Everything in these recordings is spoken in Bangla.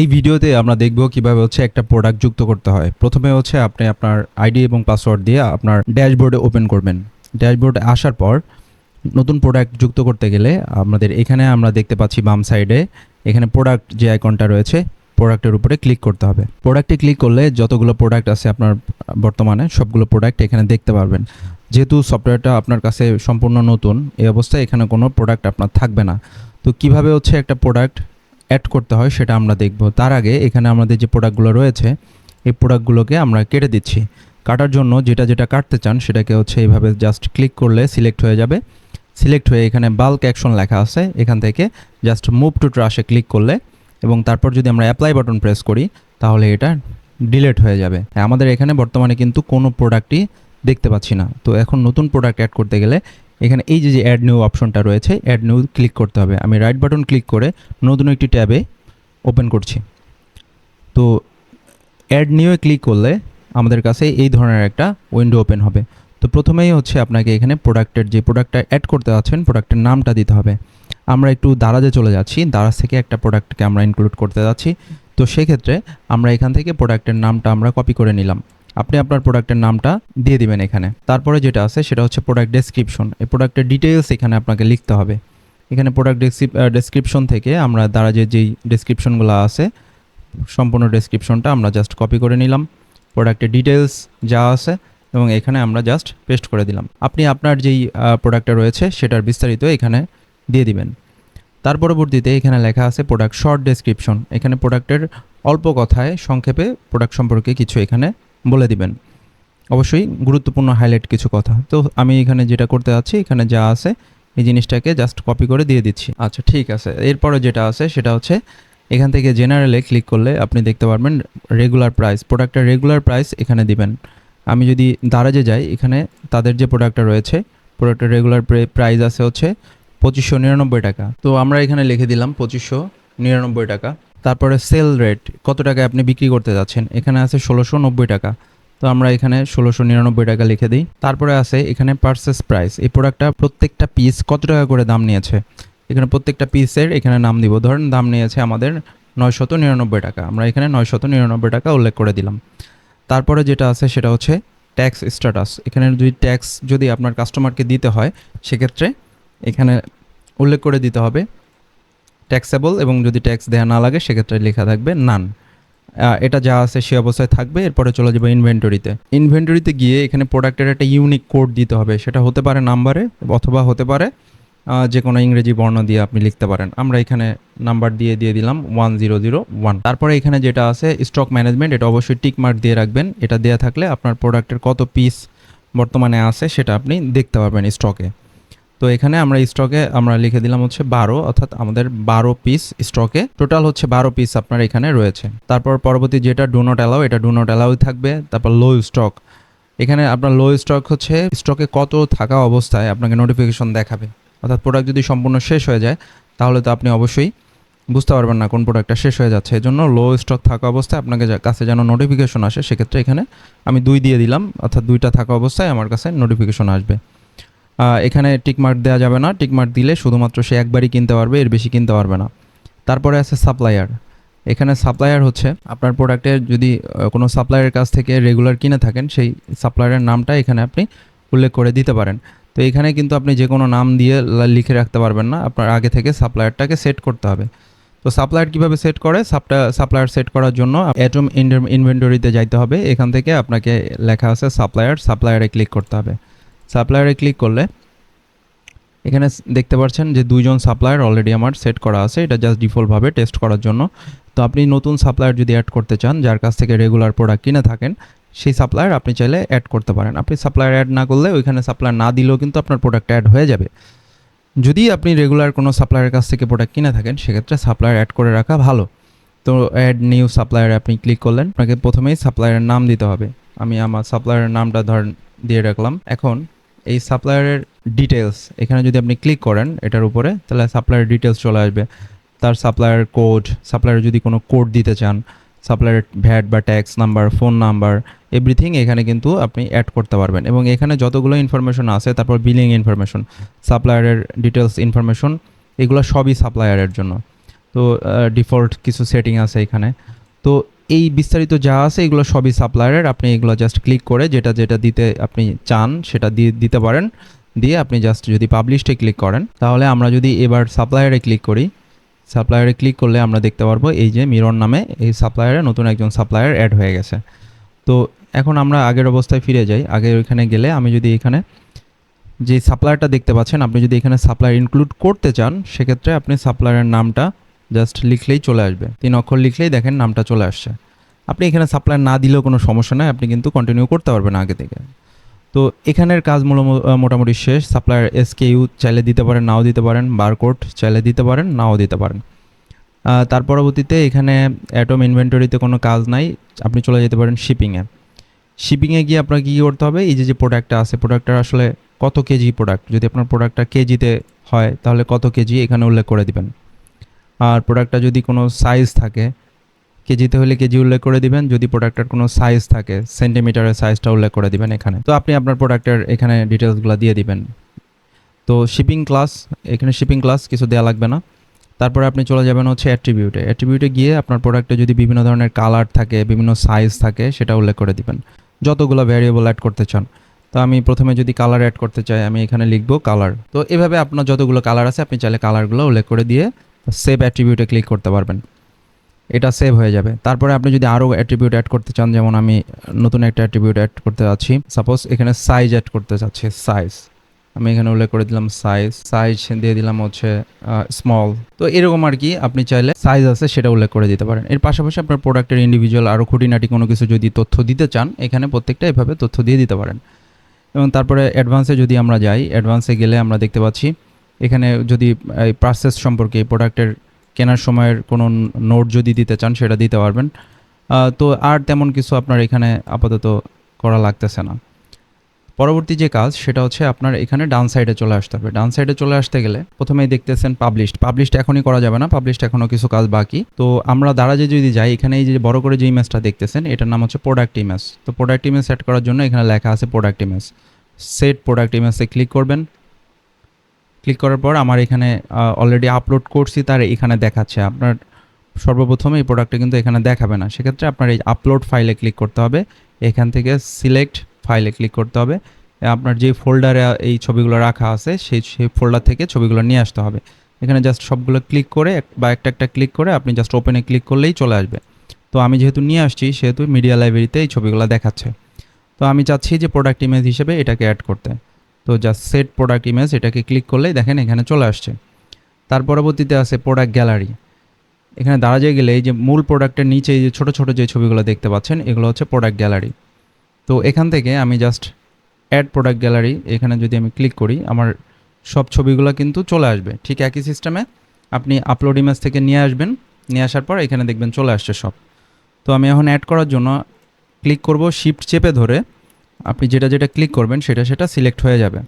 এই ভিডিওতে আমরা দেখব কিভাবে হচ্ছে একটা প্রোডাক্ট যুক্ত করতে হয়। প্রথমে হচ্ছে আপনি আপনার আইডি এবং পাসওয়ার্ড দিয়ে আপনার ড্যাশবোর্ডে ওপেন করবেন। ড্যাশবোর্ডে আসার পর নতুন প্রোডাক্ট যুক্ত করতে গেলে আমাদের এখানে আমরা দেখতে পাচ্ছি বাম সাইডে এখানে প্রোডাক্ট যে আইকনটা রয়েছে প্রোডাক্টের উপরে ক্লিক করতে হবে। প্রোডাক্টে ক্লিক করলে যতগুলো প্রোডাক্ট আছে আপনার বর্তমানে সবগুলো প্রোডাক্ট এখানে দেখতে পারবেন। যেহেতু সফটওয়্যারটা আপনার কাছে সম্পূর্ণ নতুন, এই অবস্থায় এখানে কোনো প্রোডাক্ট আপনার থাকবে না। তো কিভাবে হচ্ছে একটা প্রোডাক্ট অ্যাড করতে হয় সেটা আমরা দেখব। তার আগে এখানে আমাদের যে প্রোডাক্টগুলো রয়েছে এই প্রোডাক্টগুলোকে আমরা কেটে দিচ্ছি। কাটার জন্য যেটা কাটতে চান সেটাকে হচ্ছে এইভাবে জাস্ট ক্লিক করলে সিলেক্ট হয়ে যাবে। সিলেক্ট হয়ে এখানে বাল্ক অ্যাকশন লেখা আছে, এখান থেকে জাস্ট মুভ টু ট্রাশে ক্লিক করলে এবং তারপর যদি আমরা অ্যাপ্লাই বাটন প্রেস করি তাহলে এটা ডিলিট হয়ে যাবে। আমাদের এখানে বর্তমানে কিন্তু কোনো প্রোডাক্টই দেখতে পাচ্ছি না। তো এখন নতুন প্রোডাক্ট অ্যাড করতে গেলে এখানে এই যে অ্যাড নিউ অপশনটা রয়েছে অ্যাড নিউ ক্লিক করতে হবে। আমি রাইট বাটন ক্লিক করে নতুন একটি ট্যাবে ওপেন করছি। তো অ্যাড নিউয়ে ক্লিক করলে আমাদের কাছে এই ধরনের একটা উইন্ডো ওপেন হবে। তো প্রথমেই হচ্ছে আপনাকে এখানে প্রোডাক্টের যে প্রোডাক্টটা অ্যাড করতে যাচ্ছেন প্রোডাক্টের নামটা দিতে হবে। আমরা একটু দারাজে চলে যাচ্ছি, দারাজ থেকে একটা প্রোডাক্টকে আমরা ইনক্লুড করতে যাচ্ছি। তো সেক্ষেত্রে আমরা এখান থেকে প্রোডাক্টের নামটা আমরা কপি করে নিলাম। আপনি আপনার প্রোডাক্টের নামটা দিয়ে দিবেন এখানে। তারপরে যেটা আছে সেটা হচ্ছে প্রোডাক্ট ডেসক্রিপশন। এই প্রোডাক্টের ডিটেলস এখানে আপনাকে লিখতে হবে। এখানে প্রোডাক্ট ডেসক্রিপশন থেকে আমরা দারাজের যেই ডেসক্রিপশনগুলো আছে সম্পূর্ণ ডেসক্রিপশনটা আমরা জাস্ট কপি করে নিলাম। প্রোডাক্টের ডিটেলস যা আছে এবং এখানে আমরা জাস্ট পেস্ট করে দিলাম। আপনি আপনার যেই প্রোডাক্টটা রয়েছে সেটার বিস্তারিত এখানে দিয়ে দিবেন। তার পরবর্তীতে এখানে লেখা আছে প্রোডাক্ট শর্ট ডেসক্রিপশন। এখানে প্রোডাক্টের অল্প কথায় সংক্ষেপে প্রোডাক্ট সম্পর্কে কিছু এখানে বলে দিবেন, অবশ্যই গুরুত্বপূর্ণ হাইলাইট কিছু কথা। তো আমি এখানে যেটা করতে যাচ্ছি এখানে যা আছে এই জিনিসটাকে জাস্ট কপি করে দিয়ে দিচ্ছি। আচ্ছা ঠিক আছে, এরপরে যেটা আছে সেটা হচ্ছে এখান থেকে জেনারেলে ক্লিক করলে আপনি দেখতে পারবেন রেগুলার প্রাইস। প্রোডাক্টের রেগুলার প্রাইস এখানে দিবেন। আমি যদি দারাজে যাই এখানে তাদের যে প্রোডাক্টটা রয়েছে প্রোডাক্টের রেগুলার প্রাইস আছে হচ্ছে 2599 টাকা। তো আমরা এখানে লিখে দিলাম 2599 টাকা। তারপরে সেল রেট কত টাকায় আপনি বিক্রি করতে যাচ্ছেন, এখানে আছে 1690 টাকা। তো আমরা এখানে 1699 টাকা লিখে দিই। তারপরে আছে এখানে পারচেস প্রাইস। এই প্রোডাক্টটা প্রত্যেকটা পিস কত টাকা করে দাম নিয়েছে, এখানে প্রত্যেকটা পিসের এখানে নাম দিব। ধরেন দাম নিয়েছে আমাদের 999 টাকা, আমরা এখানে 999 টাকা উল্লেখ করে দিলাম। তারপরে যেটা আছে সেটা হচ্ছে ট্যাক্স স্ট্যাটাস। এখানে যদি ট্যাক্স যদি আপনার কাস্টমারকে দিতে হয় সেক্ষেত্রে এখানে উল্লেখ করে দিতে হবে ট্যাক্সেবল, এবং যদি ট্যাক্স দেওয়া না লাগে সেক্ষেত্রে লেখা থাকবে নান। এটা যা আছে সে অবস্থায় থাকবে। এরপরে চলে যাবে ইনভেন্টরিতে। ইনভেন্টরিতে গিয়ে এখানে প্রোডাক্টের একটা ইউনিক কোড দিতে হবে, সেটা হতে পারে নাম্বারে অথবা হতে পারে যে কোনো ইংরেজি বর্ণ দিয়ে আপনি লিখতে পারেন। আমরা এখানে নাম্বার দিয়ে দিলাম 1001। তারপরে এখানে যেটা আছে স্টক ম্যানেজমেন্ট, এটা অবশ্যই টিক মার্ক দিয়ে রাখবেন। এটা দেওয়া থাকলে আপনার প্রোডাক্টের কত পিস বর্তমানে আছে সেটা আপনি দেখতে পারবেন স্টকে। তো এখানে আমরা স্টকে আমরা লিখে দিলাম হচ্ছে 12, অর্থাৎ আমাদের 12 পিস স্টকে টোটাল হচ্ছে 12 পিস আপনার এখানে রয়েছে। তারপর পরবর্তী যেটা ডু নট অ্যালাউ, এটা ডু নট অ্যালাউ থাকবে। তারপর লো স্টক, এখানে আপনার লো স্টক হচ্ছে স্টকে কত থাকা অবস্থায় আপনাকে নোটিফিকেশন দেখাবে। অর্থাৎ প্রোডাক্ট যদি সম্পূর্ণ শেষ হয়ে যায় তাহলে তো আপনি অবশ্যই বুঝতে পারবেন না কোন প্রোডাক্টটা শেষ হয়ে যাচ্ছে। এজন্য লো স্টক থাকা অবস্থায় আপনাকে কাছে যেন নোটিফিকেশন আসে, সেক্ষেত্রে এখানে আমি 2 দিয়ে দিলাম, অর্থাৎ 2টা থাকা অবস্থায় আমার কাছে নোটিফিকেশন আসবে। এখানে টিকমার্ক দেওয়া যাবে না, টিকমার্ক দিলে শুধুমাত্র সে একবারই কিনতে পারবে, এর বেশি কিনতে পারবে না। তারপরে আছে সাপ্লায়ার। এখানে সাপ্লায়ার হচ্ছে আপনার প্রোডাক্টের যদি কোনো সাপ্লায়ারের কাছ থেকে রেগুলার কিনে থাকেন সেই সাপ্লায়ারের নামটা এখানে আপনি উল্লেখ করে দিতে পারেন। তো এখানে কিন্তু আপনি যে কোনো নাম দিয়ে লিখে রাখতে পারবেন না, আপনার আগে থেকে সাপ্লায়ারটাকে সেট করতে হবে। তো সাপ্লায়ার কীভাবে সেট করে, সাপ্লায়ার সেট করার জন্য অ্যাটম ইনভেন্টরিতে যাইতে হবে। এখান থেকে আপনাকে লেখা আছে সাপ্লায়ারে ক্লিক করতে হবে। সাপ্লায়ারে ক্লিক করলে এখানে দেখতে পাচ্ছেন যে 2জন সাপ্লায়ার অলরেডি আমার সেট করা আছে, এটা জাস্ট ডিফল্টভাবে টেস্ট করার জন্য। তো আপনি নতুন সাপ্লায়ার যদি অ্যাড করতে চান যার কাছ থেকে রেগুলার প্রোডাক্ট কিনে থাকেন সেই সাপ্লায়ার আপনি চাইলে অ্যাড করতে পারেন। আপনি সাপ্লায়ার অ্যাড না করলে ওইখানে সাপ্লায়ার না দিলেও কিন্তু আপনার প্রোডাক্ট অ্যাড হয়ে যাবে। যদি আপনি রেগুলার কোনো সাপ্লায়ারের কাছ থেকে প্রোডাক্ট কিনে থাকেন সেক্ষেত্রে সাপ্লায়ার অ্যাড করে রাখা ভালো। তো অ্যাড নিউ সাপ্লায়ারে আপনি ক্লিক করলেন, আপনাকে প্রথমেই সাপ্লায়ারের নাম দিতে হবে। আমি আমার সাপ্লায়ারের নামটা দিয়ে রাখলাম। এখন এই সাপ্লায়ারের ডিটেলস এখানে যদি আপনি ক্লিক করেন এটার উপরে তাহলে সাপ্লায়ারের ডিটেলস চলে আসবে। তার সাপ্লায়ার কোড, সাপ্লায়ার যদি কোনো কোড দিতে চান, সাপ্লায়ারের ভ্যাট বা tax number, phone number, everything এখানে কিন্তু আপনি অ্যাড করতে পারবেন। এবং এখানে যতগুলো ইনফরমেশন আছে, তারপর বিলিং ইনফরমেশন, সাপ্লায়ারের ডিটেলস ইনফরমেশন, এগুলো সবই সাপ্লায়ারের জন্য। তো ডিফল্ট কিছু সেটিং আছে এখানে। তো এই বিস্তারিত যা আছে এগুলো সবই সাপ্লায়ারের, আপনি এগুলো জাস্ট ক্লিক করে যেটা যেটা দিতে আপনি চান সেটা দিয়ে দিতে পারেন। দিয়ে আপনি জাস্ট যদি পাবলিশে ক্লিক করেন, তাহলে আমরা যদি এবার সাপ্লায়ারে ক্লিক করি, সাপ্লায়ারে ক্লিক করলে আমরা দেখতে পারবো এই যে মিরর নামে এই সাপ্লায়ারে নতুন একজন সাপ্লায়ার অ্যাড হয়ে গেছে। তো এখন আমরা আগের অবস্থায় ফিরে যাই। আগে ওইখানে গেলে আমি যদি এখানে যে সাপ্লায়ারটা দেখতে পাচ্ছেন, আপনি যদি এখানে সাপ্লায়ার ইনক্লুড করতে চান, সেক্ষেত্রে আপনি সাপ্লায়ারের নামটা জাস্ট লিখলেই চলে আসবে, 3 অক্ষর লিখলেই দেখেন নামটা চলে আসছে। আপনি এখানে সাপ্লায়ার না দিলেও কোনো সমস্যা নয়, আপনি কিন্তু কন্টিনিউ করতে পারবেন আগে থেকে। তো এখানের কাজ মোটামুটি শেষ। সাপ্লায়ার এসকেইউ চাইলে দিতে পারেন, নাও দিতে পারেন, বারকোড চাইলে দিতে পারেন, নাও দিতে পারেন। তার পরবর্তীতে এখানে অ্যাটম ইনভেন্টরিতে কোনো কাজ নাই, আপনি চলে যেতে পারেন শিপিংয়ে। শিপিংয়ে গিয়ে আপনার কী করতে হবে, এই যে প্রোডাক্টটা আছে, প্রোডাক্টটার আসলে কত কেজি প্রোডাক্ট, যদি আপনার প্রোডাক্টটা কেজিতে হয় তাহলে কত কেজি এখানে উল্লেখ করে দিবেন। আর প্রোডাক্টটা যদি কোনো সাইজ থাকে, কেজিতে হলে কেজি উল্লেখ করে দিবেন, যদি প্রোডাক্টের কোনো সাইজ থাকে সেন্টিমিটারের সাইজটা উল্লেখ করে দিবেন এখানে। তো আপনি আপনার প্রোডাক্টের এখানে ডিটেলসগুলো দিয়ে দিবেন। তো শিপিং ক্লাস, এখানে শিপিং ক্লাস কিছু দেওয়া লাগবে না। তারপরে আপনি চলে যাবেন হচ্ছে অ্যাট্রিবিউটে। অ্যাট্রিবিউটে গিয়ে আপনার প্রোডাক্টে যদি বিভিন্ন ধরনের কালার থাকে, বিভিন্ন সাইজ থাকে, সেটা উল্লেখ করে দিবেন, যতগুলো ভ্যারিয়েবল অ্যাড করতে চান। তো আমি প্রথমে যদি কালার অ্যাড করতে চাই, আমি এখানে লিখব কালার। তো এভাবে আপনার যতগুলো কালার আছে আপনি চাইলে কালারগুলো উল্লেখ করে দিয়ে সেভ অ্যাট্রিবিউটে ক্লিক করতে পারবেন, এটা সেভ হয়ে যাবে। তারপরে আপনি যদি আরও অ্যাট্রিবিউট অ্যাড করতে চান, যেমন আমি নতুন একটা অ্যাট্রিবিউট অ্যাড করতে যাচ্ছি, সাপোজ এখানে সাইজ অ্যাড করতে চাচ্ছি, সাইজ আমি এখানে উল্লেখ করে দিলাম সাইজ দিয়ে দিলাম হচ্ছে স্মল। তো এরকম আর কি, আপনি চাইলে সাইজ আছে সেটা উল্লেখ করে দিতে পারেন। এর পাশাপাশি আপনার প্রোডাক্টের ইন্ডিভিজুয়াল আরও খুঁটিনাটি কোনো কিছু যদি তথ্য দিতে চান, এখানে প্রত্যেকটা এভাবে তথ্য দিয়ে দিতে পারেন। এবং তারপরে অ্যাডভান্সে যদি আমরা যাই, অ্যাডভান্সে গেলে আমরা দেখতে পাচ্ছি এখানে যদি এই প্রসেস সম্পর্কে, এই প্রোডাক্টের কেনার সময়ের কোনো নোট যদি দিতে চান সেটা দিতে পারবেন। তো আর তেমন কিছু আপনার এখানে আপাতত করা লাগতেছে না। পরবর্তী যে কাজ সেটা হচ্ছে আপনার এখানে ডান সাইডে চলে আসতে হবে। ডান সাইডে চলে আসতে গেলে প্রথমেই দেখতেছেন পাবলিশড এখনই করা যাবে না, পাবলিশড এখনও কিছু কাজ বাকি। তো আমরা দারাজে যদি যাই, এখানে এই যে বড় করে যে ইমেজটা দেখতেছেন এটার নাম হচ্ছে প্রোডাক্ট ইমেজ। তো প্রোডাক্ট ইমেজ সেট করার জন্য এখানে লেখা আছে প্রোডাক্ট ইমেজ। সেট প্রোডাক্ট ইমেজে ক্লিক করবেন। ক্লিক করার পর আমার এখানে অলরেডি আপলোড করছি তার এখানে দেখাচ্ছে। আপনার সর্বপ্রথমে এই প্রোডাক্টটা কিন্তু এখানে দেখাবে না, সেক্ষেত্রে আপনার এই আপলোড ফাইলে ক্লিক করতে হবে। এখান থেকে সিলেক্ট ফাইলে ক্লিক করতে হবে। আপনার যে ফোল্ডারে এই ছবিগুলো রাখা আছে সেই ফোল্ডার থেকে ছবিগুলো নিয়ে আসতে হবে। এখানে জাস্ট সবগুলো ক্লিক করে বা একটা একটা ক্লিক করে আপনি জাস্ট ওপেনে ক্লিক করলেই চলে আসবে। তো আমি যেহেতু নিয়ে আসছি সেহেতু মিডিয়া লাইব্রেরিতে এই ছবিগুলো দেখাচ্ছে। তো আমি চাচ্ছি যে প্রোডাক্ট ইমেজ হিসেবে এটাকে অ্যাড করতে। তো জাস্ট সেট প্রোডাক্ট ইমেজ, এটাকে ক্লিক করলেই দেখেন এখানে চলে আসছে। তার পরবর্তীতে আছে প্রোডাক্ট গ্যালারি। এখানে দাঁড়াতে গেলে এই যে মূল প্রোডাক্টের নিচে এই যে ছোটো ছোটো যে ছবিগুলো দেখতে পাচ্ছেন এগুলো হচ্ছে প্রোডাক্ট গ্যালারি। তো এখান থেকে আমি জাস্ট অ্যাড প্রোডাক্ট গ্যালারি, এখানে যদি আমি ক্লিক করি আমার সব ছবিগুলো কিন্তু চলে আসবে। ঠিক একই সিস্টেমে আপনি আপলোড ইমেজ থেকে নিয়ে আসবেন, নিয়ে আসার পর এখানে দেখবেন চলে আসছে সব। তো আমি এখন অ্যাড করার জন্য ক্লিক করব, শিফট চেপে ধরে আপনি যেটা যেটা ক্লিক করবেন সেটা সেটা সিলেক্ট হয়ে যাবে।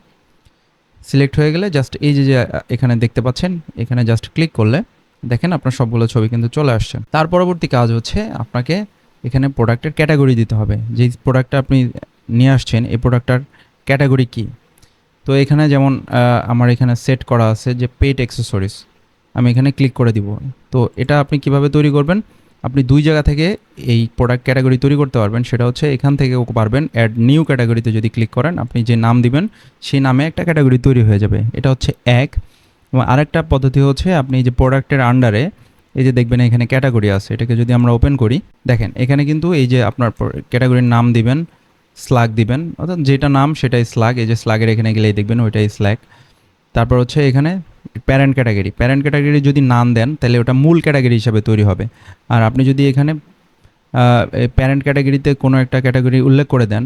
সিলেক্ট হয়ে গেলে জাস্ট এই যে এখানে দেখতে পাচ্ছেন এখানে জাস্ট ক্লিক করলে দেখেন আপনার সবগুলো ছবি কিন্তু চলে আসছে। তার পরবর্তী কাজ হচ্ছে আপনাকে এখানে প্রোডাক্টের ক্যাটাগরি দিতে হবে। যেই প্রোডাক্টটা আপনি নিয়ে আসছেন এই প্রোডাক্টটার ক্যাটাগরি কী। তো এখানে যেমন আমার এখানে সেট করা আছে যে পেট অ্যাক্সেসরিজ, আমি এখানে ক্লিক করে দিব। তো এটা আপনি কিভাবে তৈরি করবেন, আপনি দুই জায়গা থেকে এই প্রোডাক্ট ক্যাটাগরি তৈরি করতে পারবেন। সেটা হচ্ছে এখান থেকেও পারবেন, অ্যাড নিউ ক্যাটাগরিতে যদি ক্লিক করেন আপনি যে নাম দিবেন সেই নামে একটা ক্যাটাগরি তৈরি হয়ে যাবে। এটা হচ্ছে এক। এবং আরেকটা পদ্ধতি হচ্ছে আপনি যে প্রোডাক্টের আন্ডারে এই যে দেখবেন এখানে ক্যাটাগরি আছে, এটাকে যদি আমরা ওপেন করি দেখেন এখানে কিন্তু এই যে আপনার ক্যাটাগরির নাম দিবেন, স্ল্যাগ দিবেন, অর্থাৎ যেটা নাম সেটাই স্ল্যাগ। এই যে স্ল্যাগের এখানে গেলেই দেখবেন ওইটাই স্ল্যাগ। তারপর হচ্ছে এখানে প্যারেন্ট ক্যাটাগরি যদি নাম দেন তাহলে ওটা মূল ক্যাটাগরি হিসাবে তৈরি হবে। আর আপনি যদি এখানে প্যারেন্ট ক্যাটাগরিতে কোনো একটা ক্যাটাগরি উল্লেখ করে দেন,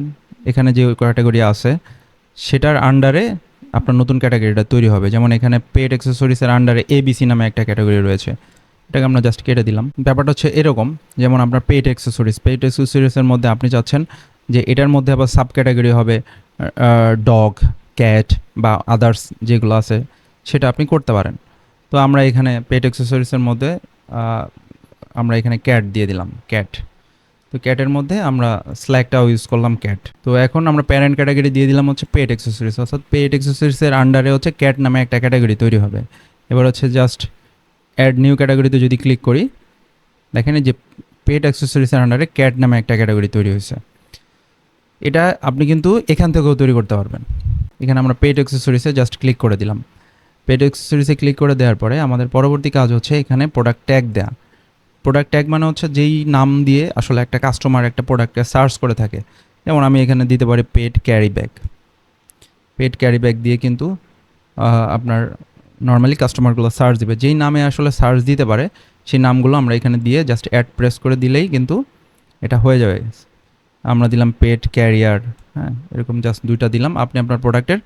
এখানে যে ক্যাটাগরি আছে সেটার আন্ডারে আপনার নতুন ক্যাটাগরিটা তৈরি হবে। যেমন এখানে পেট অ্যাক্সেসরিজের আন্ডারে ABC নামে একটা ক্যাটাগরি রয়েছে, এটাকে আমরা জাস্ট কেটে দিলাম। ব্যাপারটা হচ্ছে এরকম, যেমন আপনার পেট অ্যাক্সেসরিজের মধ্যে আপনি চাচ্ছেন যে এটার মধ্যে আবার সাব ক্যাটাগরি হবে ডগ, ক্যাট বা আদার্স যেগুলো আছে সেটা আপনি করতে পারেন। তো আমরা এখানে পেট অ্যাক্সেসরিজের মধ্যে আমরা এখানে ক্যাট দিয়ে দিলাম, ক্যাট। তো ক্যাটের মধ্যে আমরা স্ল্যাগটাও ইউজ করলাম ক্যাট। তো এখন আমরা প্যারেন্ট ক্যাটাগরি দিয়ে দিলাম হচ্ছে পেট অ্যাক্সেসরিজ, অর্থাৎ পেট অ্যাক্সেসরিজের আন্ডারে হচ্ছে ক্যাট নামে একটা ক্যাটাগরি তৈরি হবে। এবার হচ্ছে জাস্ট অ্যাড নিউ ক্যাটাগরিতে যদি ক্লিক করি, দেখেন এই যে পেট অ্যাক্সেসরিজের আন্ডারে ক্যাট নামে একটা ক্যাটাগরি তৈরি হয়েছে। এটা আপনি কিন্তু এখান থেকেও তৈরি করতে পারবেন। এখানে আমরা পেট অ্যাক্সেসরিজে জাস্ট ক্লিক করে দিলাম। পেট অ্যাক্সেসরিজে ক্লিক করে দেওয়ার পরে আমাদের পরবর্তী কাজ হচ্ছে এখানে প্রোডাক্ট ট্যাগ দেওয়া। প্রোডাক্ট ট্যাগ মানে হচ্ছে যেই নাম দিয়ে আসলে একটা কাস্টমার একটা প্রোডাক্টকে সার্চ করে থাকে। যেমন আমি এখানে দিতে পারি পেট ক্যারি ব্যাগ। পেট ক্যারি ব্যাগ দিয়ে কিন্তু আপনার নর্মালি কাস্টমারগুলো সার্চ দিবে, যেই নামে আসলে সার্চ দিতে পারে সেই নামগুলো আমরা এখানে দিয়ে জাস্ট অ্যাড প্রেস করে দিলেই কিন্তু এটা হয়ে যাবে। আমরা দিলাম পেট ক্যারিয়ার, হ্যাঁ, এরকম জাস্ট 2টা দিলাম। আপনি আপনার প্রোডাক্টের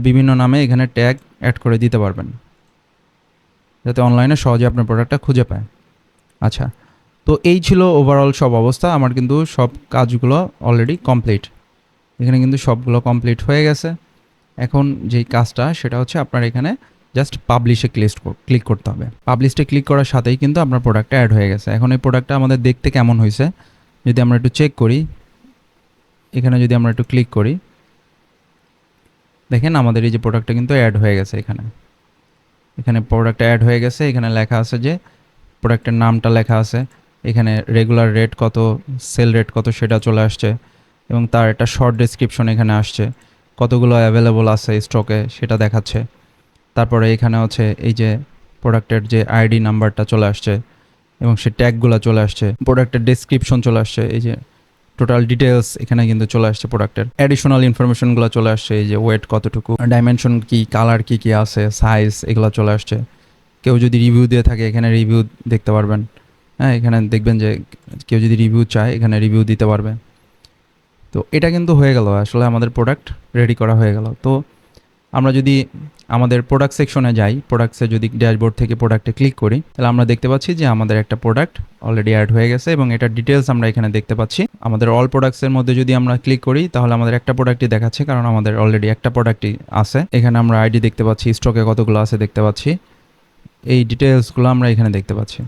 বিভিন্ন নামে এখানে ট্যাগ অ্যাড করে দিতে পারবেন, যাতে অনলাইনে সহজে আপনার প্রোডাক্টটা খুঁজে পায়। আচ্ছা, তো এই ছিল ওভারঅল সব অবস্থা। আমার কিন্তু সব কাজগুলো অলরেডি কমপ্লিট। এখানে কিন্তু সবগুলো কমপ্লিট হয়ে গেছে। এখন যেই কাজটা সেটা হচ্ছে আপনার এখানে জাস্ট পাবলিশে ক্লিক করতে হবে। পাবলিশে ক্লিক করার সাথেই কিন্তু আপনার প্রোডাক্টটা অ্যাড হয়ে গেছে। এখন এই প্রোডাক্টটা আমাদের দেখতে কেমন হয়েছে যদি আমরা একটু চেক করি, এখানে যদি আমরা একটু ক্লিক করি, দেখেন আমাদের এই যে প্রোডাক্টটা কিন্তু অ্যাড হয়ে গেছে। এখানে প্রোডাক্টটা অ্যাড হয়ে গেছে। এখানে লেখা আছে যে প্রোডাক্টের নামটা লেখা আছে, এখানে রেগুলার রেট কত, সেল রেট কত সেটা চলে আসছে, এবং তার একটা শর্ট ডেসক্রিপশন এখানে আসছে, কতগুলো অ্যাভেলেবল আছে স্টকে সেটা দেখাচ্ছে। তারপরে এখানে হচ্ছে এই যে প্রোডাক্টের যে আইডি নাম্বারটা চলে আসছে এবং সে ট্যাগগুলো চলে আসছে, প্রোডাক্টের ডেসক্রিপশন চলে আসছে, এই যে টোটাল ডিটেলস এখানে কিন্তু চলে আসছে, প্রোডাক্টের অ্যাডিশনাল ইনফরমেশনগুলো চলে আসছে, এই যে ওয়েট কতটুকু, ডাইমেনশন কি, কালার কি কি আছে, সাইজ, এগুলো চলে আসছে। কেউ যদি রিভিউ দিয়ে থাকে এখানে রিভিউ দেখতে পারবেন। হ্যাঁ, এখানে দেখবেন যে কেউ যদি রিভিউ চায় এখানে রিভিউ দিতে পারবে। তো এটা কিন্তু হয়ে গেল, আসলে আমাদের প্রোডাক্ট রেডি করা হয়ে গেল। তো আমরা যদি আমাদের প্রোডাক্ট সেকশনে যাই, প্রোডাক্টসে যদি ড্যাশবোর্ড থেকে প্রোডাক্টে ক্লিক করি, তাহলে আমরা দেখতে পাচ্ছি যে আমাদের একটা প্রোডাক্ট অলরেডি অ্যাড হয়ে গেছে এবং এটার ডিটেলস আমরা এখানে দেখতে পাচ্ছি। আমাদের অল প্রোডাক্টসের মধ্যে যদি আমরা ক্লিক করি তাহলে আমাদের একটা প্রোডাক্টই দেখাচ্ছে, কারণ আমাদের অলরেডি একটা প্রোডাক্টই আছে। এখানে আমরা আইডি দেখতে পাচ্ছি, স্টকে কতগুলো আছে দেখতে পাচ্ছি, এই ডিটেলসগুলো আমরা এখানে দেখতে পাচ্ছি।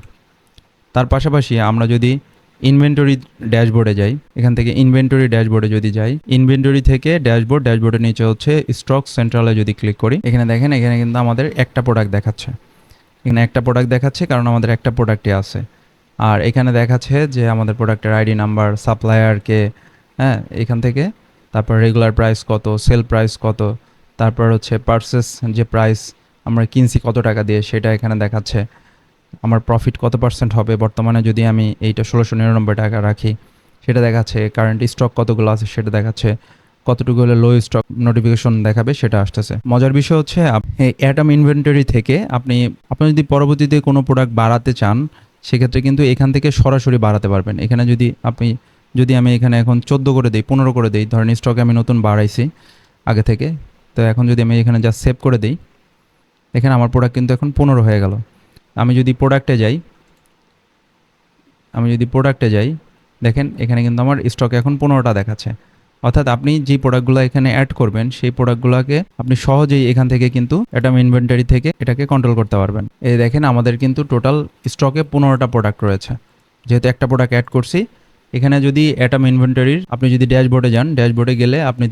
তার পাশাপাশি আমরা যদি ইনভেন্টরি ড্যাশবোর্ডে যাই, এখান থেকে ইনভেন্টরি ড্যাশবোর্ডে যদি যাই, ইনভেন্টরি থেকে ড্যাশবোর্ডের নিচে হচ্ছে স্টক সেন্ট্রালে যদি ক্লিক করি, এখানে দেখেন এখানে কিন্তু আমাদের একটা প্রোডাক্ট দেখাচ্ছে। এখানে একটা প্রোডাক্ট দেখাচ্ছে কারণ আমাদের একটা প্রোডাক্টই আছে। আর এখানে দেখাচ্ছে যে আমাদের প্রোডাক্টের আইডি নাম্বার, সাপ্লায়ারকে, হ্যাঁ, এখান থেকে তারপর রেগুলার প্রাইস কত, সেল প্রাইস কত, তারপর হচ্ছে পারচেস যে প্রাইস আমরা কিনছি কত টাকা দিয়ে সেটা এখানে দেখাচ্ছে। আমার প্রফিট কত % হবে বর্তমানে যদি আমি এইটা 1699 টাকা রাখি সেটা দেখাচ্ছে। কারেন্ট স্টক কতগুলো আছে সেটা দেখাচ্ছে। কতটুকু হলে লো স্টক নোটিফিকেশন দেখাবে সেটা আসতেছে। মজার বিষয় হচ্ছে অ্যাটম ইনভেন্টরি থেকে আপনি যদি পরবর্তীতে কোনো প্রোডাক্ট বাড়াতে চান সেক্ষেত্রে কিন্তু এখান থেকে সরাসরি বাড়াতে পারবেন। এখানে যদি আমি এখানে এখন 14 করে দিই, 15 করে দিই, ধরেন স্টকে আমি নতুন বাড়াইছি আগে থেকে, তো এখন যদি আমি এখানে জাস্ট সেভ করে দিই, এখানে আমার প্রোডাক্ট কিন্তু এখন 15 হয়ে গেল। আমি যদি প্রোডাক্টে যাই, দেখেন এখানে কিন্তু আমার স্টকে এখন 15টা দেখাচ্ছে। অর্থাৎ আপনি যে প্রোডাক্টগুলো এখানে অ্যাড করবেন সেই প্রোডাক্টগুলোকে আপনি সহজেই এখান থেকে কিন্তু অ্যাটম ইনভেন্টরি থেকে এটাকে কন্ট্রোল করতে পারবেন। এই দেখেন আমাদের কিন্তু টোটাল স্টকে 15টা প্রোডাক্ট রয়েছে, যেহেতু একটা প্রোডাক্ট অ্যাড করছি। এখানে যদি অ্যাটম ইনভেন্টরির আপনি যদি ড্যাশবোর্ডে যান, ড্যাশবোর্ডে গেলে আপনি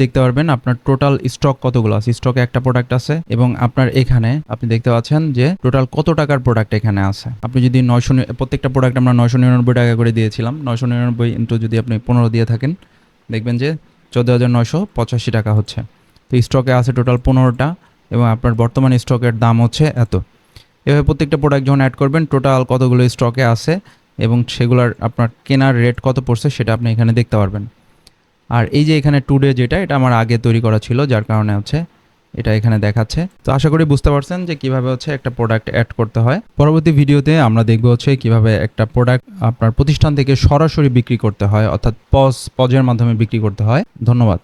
দেখতে পারবেন আপনার টোটাল স্টক কতগুলো আছে। স্টকে একটা প্রোডাক্ট আছে এবং আপনার এখানে আপনি দেখতে পাচ্ছেন যে টোটাল কত টাকার প্রোডাক্ট এখানে আছে। আপনি যদি প্রত্যেকটা প্রোডাক্ট আমরা 999 টাকা করে দিয়েছিলাম, 999 ইন্টু যদি আপনি 15 দিয়ে থাকেন দেখবেন যে 14,985 টাকা হচ্ছে। তো স্টকে আছে টোটাল 15টা এবং আপনার বর্তমান স্টকের দাম হচ্ছে এত। এভাবে প্রত্যেকটা প্রোডাক্ট যখন অ্যাড করবেন টোটাল কতগুলো স্টকে আছে এবং সেগুলোর আপনার কেনার রেট কত পড়ছে সেটা আপনি এখানে দেখতে পারবেন। আর এই যে এখানে টুডে যেটা, এটা আমার আগে তৈরি করা ছিল যার কারণে হচ্ছে এটা এখানে দেখাচ্ছে। তো আশা করি বুঝতে পারছেন যে কিভাবে হচ্ছে একটা প্রোডাক্ট অ্যাড করতে হয়। পরবর্তী ভিডিওতে আমরা দেখব হচ্ছে কিভাবে একটা প্রোডাক্ট আপনার প্রতিষ্ঠান থেকে সরাসরি বিক্রি করতে হয়, অর্থাৎ পজের মাধ্যমে বিক্রি করতে হয়। ধন্যবাদ।